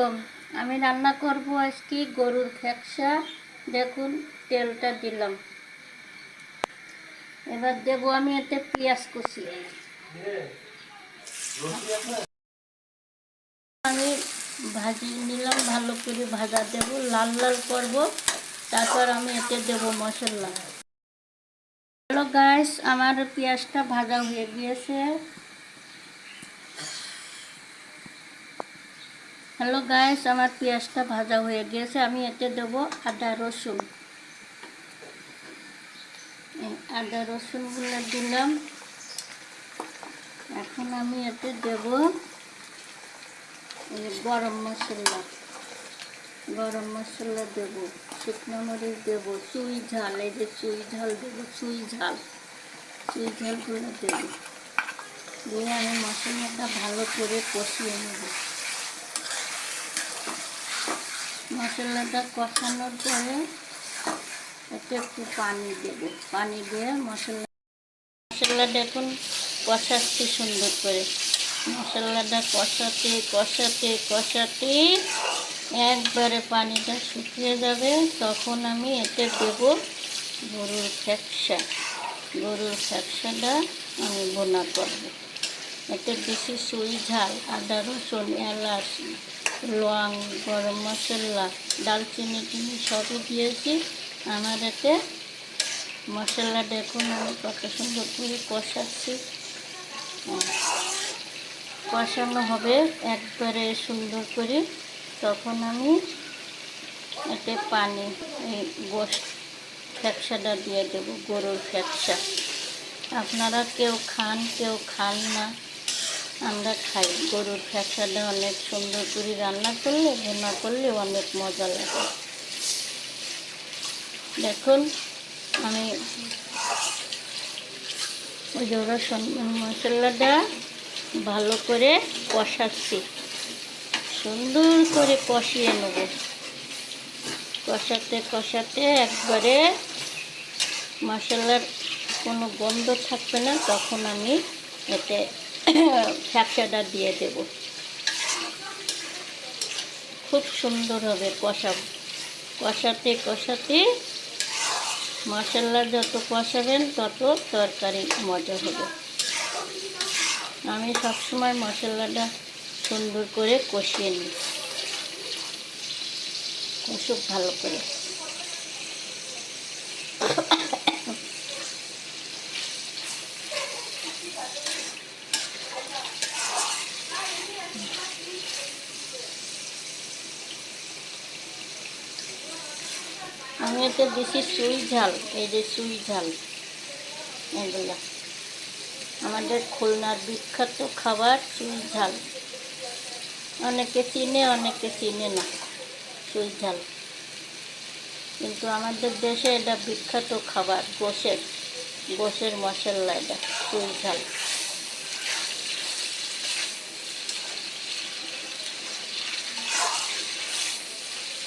তো আমি রান্না করব আজকে গরুর খেকসা। দেখুন তেলটা দিলাম, এবার দেব আমি এতে পেঁয়াজ কুচি। আমি ভাজিয়ে নিলাম, ভালো করে ভাজা দেব, লাল লাল করব, তারপর আমি এতে দেব মশলা। হ্যালো গাইস, আমার পেঁয়াজটা ভাজা হয়ে গিয়েছে। হ্যালো গাইস, আমার পেঁয়াজটা ভাজা হয়ে গিয়েছে। আমি এতে দেব আদা রসুন। আদা রসুনগুলো দিলাম। এখন আমি এতে দেব গরম মশলা। গরম মশলা দেব, শুকনো মরিচ দেব, চুই ঝাল, এই যে চুই ঝাল দেব, চুই ঝালগুলো দেব। দিয়ে আমি মশলাটা ভালো করে কষিয়ে নেব। মশলাটা কষানোর পরে এতে একটু পানি দেব। পানি দিয়ে মশলাটা এখন কষাচ্ছি সুন্দর করে। মশলাটা কষাতে কষাতে কষাতে একবারে পানিটা শুকিয়ে যাবে, তখন আমি এতে দেব গরুর খেকসা। গরুর খেকসাটা আমি বোনা করব। এতে বেশি চুই ঝাল, আদা রসুন, এলাচ, লং, গরম মশলা, দালচিনি টিনি সবই দিয়েছি। আমার এতে মশলা দেখুন আমি কত সুন্দর করে কষাচ্ছি। কষানো হবে একবারে সুন্দর করে, তখন আমি এতে পানি, এই খেকসাটা দিয়ে দেবো, গরুর খেকসা। আপনারা কেউ খান কেউ খান না, আমরা খাই। গরুর খেকসাটা অনেক সুন্দর করে রান্না করলে, ভুনা করলে অনেক মজা লাগে। দেখুন আমি ওই যে রসুন মশলাটা ভালো করে কষাচ্ছি, সুন্দর করে কষিয়ে নেব। কষাতে কষাতে একবারে মশলার কোনো গন্ধ থাকবে না, তখন আমি এতে খেকসাটা দিয়ে দেব। খুব সুন্দর হবে কষাতে কষাতে। মশলা যত কষাবেন তত তরকারি মজা হবে। আমি সবসময় মশলাটা সুন্দর করে কষিয়ে নিই, খুব ভালো করে। আমি এতে বেশি চুই ঝাল, এই যে চুই ঝাল, এগুলা আমাদের খুলনার বিখ্যাত খাবার চুই ঝাল। অনেকে চিনে অনেকে চিনে না চুই ঝাল, কিন্তু আমাদের দেশে এটা বিখ্যাত খাবার। গোশের মশলা এটা চুই ঝাল।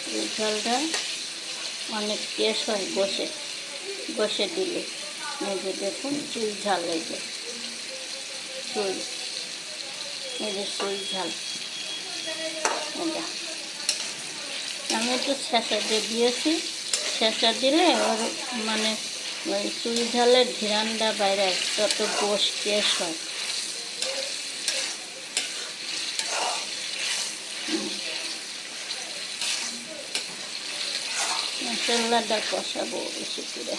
চুই ঝালটা অনেক টেস্ট হয় গোশে দিলে। এই যে দেখুন চুই ঝাল, এই যে চুই ঝাল এটা আমি একটু ছেঁচা দিয়ে দিয়েছি। ছেঁচা দিলে ওর মানে ওই চুই ঝালের ঘিরানটা বাইরে, তত গোশ টেস্ট হয়। মশলাটা কষাবো বেশি করে।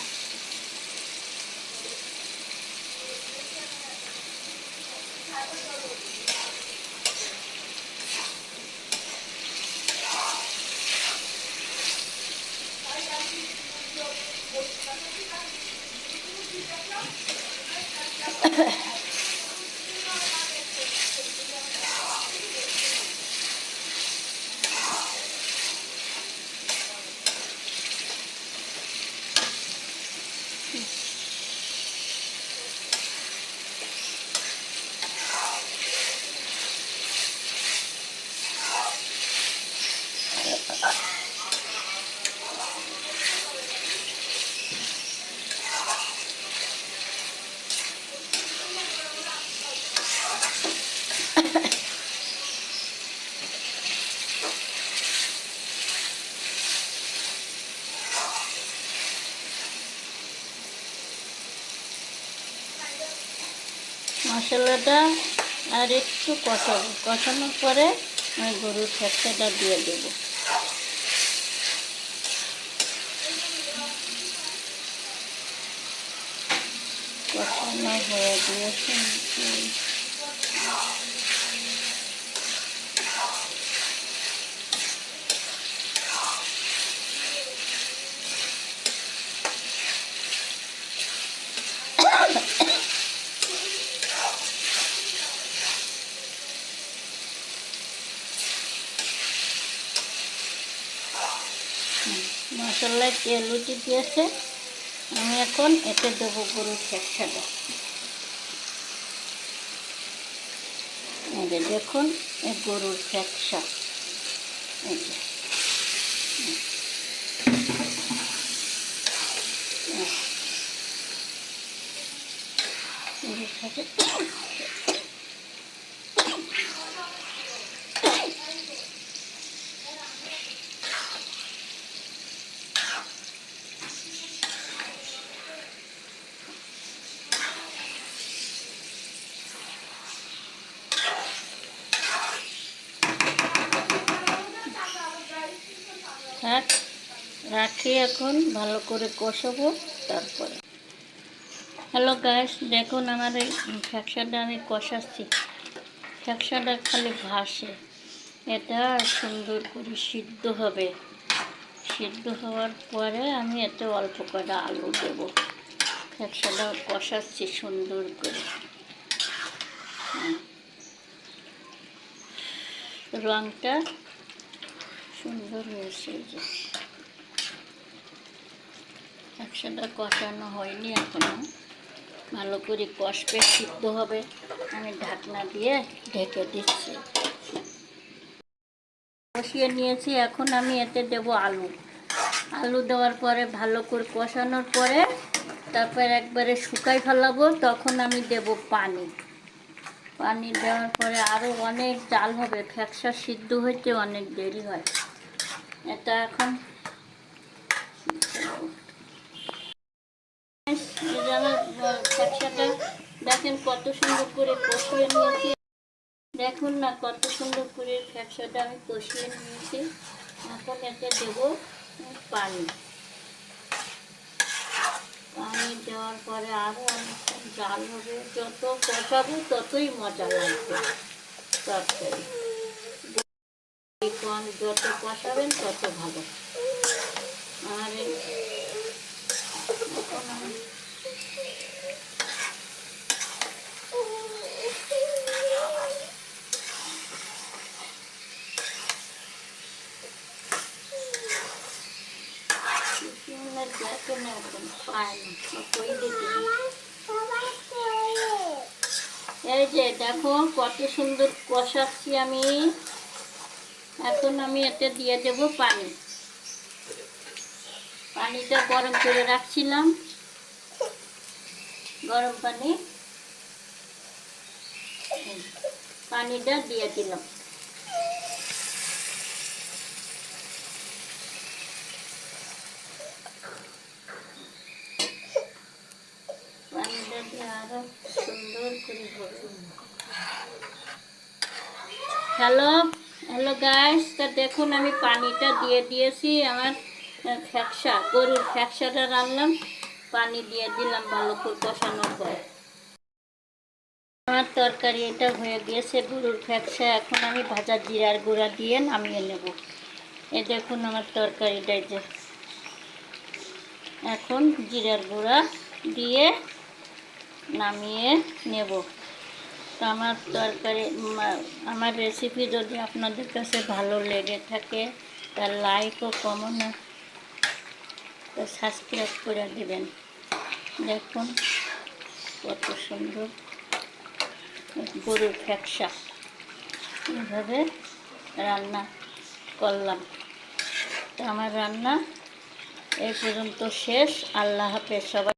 মশলাটা আর একটু কষাবো, কষানোর পরে আমি গরুর ফ্যাকসাটা দিয়ে দেবো। কষানো হয়ে গিয়েছে। মশলায় তেল উঠে দিয়েছে, আমি এখন এতে দেবো গরুর ফ্যাকসাটা। এই যে দেখুন, এই গরুর ফ্যাকসা, এই যে থাক, রাখি, এখন ভালো করে কষাবো তারপরে। হ্যালো গাইস, দেখুন আমার এই ফ্যাকসাটা আমি কষাচ্ছি। ফ্যাকসাটা খালি ভাসে, এটা সুন্দর করে সিদ্ধ হবে। সিদ্ধ হওয়ার পরে আমি এতে অল্প করে আলু দেবো। ফ্যাকসাটা কষাচ্ছি সুন্দর করে। রঙটা সুন্দর হয়েছে। যে ফ্যাকসাটা কষানো হয়নি এখনো, ভালো করে কষবে, সিদ্ধ হবে। আমি ঢাকনা দিয়ে ঢেকে দিচ্ছি। কষিয়ে নিয়েছি, এখন আমি এতে দেবো আলু। আলু দেওয়ার পরে ভালো করে কষানোর পরে তারপর একবারে শুকাই ফেলাবো, তখন আমি দেব পানি। পানি দেওয়ার পরে আরও অনেক জাল হবে, ফ্যাকসা সিদ্ধ হইতে অনেক দেরি হয়। এটা এখন ফ্যাকসাটা দেখেন কত সুন্দর করে কষিয়ে নিয়েছি। দেখুন না কত সুন্দর করে ফ্যাকসাটা আমি কষিয়ে নিয়েছি। এখন এতে দেবো পানি। পানি দেওয়ার পরে আরও অনেকক্ষণ জাল হবে, যত কষাবো ততই মজা লাগবে তরকারি। যত কষাবেন তত ভালো। আর এখন আমি এই যে দেখো কত সুন্দর কষাচ্ছি আমি। এখন আমি এতে দিয়ে দেব পানি। পানিটা গরম করে রাখছিলাম, গরম পানি, পানিটা দিয়ে দিলাম। পানিটা দিয়ে আরো সুন্দর করে হ্যালো হ্যালো গাইস, তা দেখুন আমি পানিটা দিয়ে দিয়েছি। আমার ফ্যাকসা, গরুর ফ্যাকসাটা রান্নাম, পানি দিয়ে দিলাম ভালো করে কষানোর পরে। আমার তরকারি এটা হয়ে গিয়েছে, গরুর ফ্যাকসা। এখন আমি ভাজা জিরার গুঁড়া দিয়ে নামিয়ে নেব। এই দেখুন আমার তরকারিটা, যে এখন জিরার গুঁড়া দিয়ে নামিয়ে নেব। তো আমার তরকারি, আমার রেসিপি যদি আপনাদের কাছে ভালো লেগে থাকে তার লাইক ও কমেন্ট ও সাবস্ক্রাইব করে দেবেন। দেখুন কত সুন্দর গরুর ফ্যাকসা এইভাবে রান্না করলাম। তো আমার রান্না এই পর্যন্ত শেষ। আল্লাহ হাফেজ সবাই।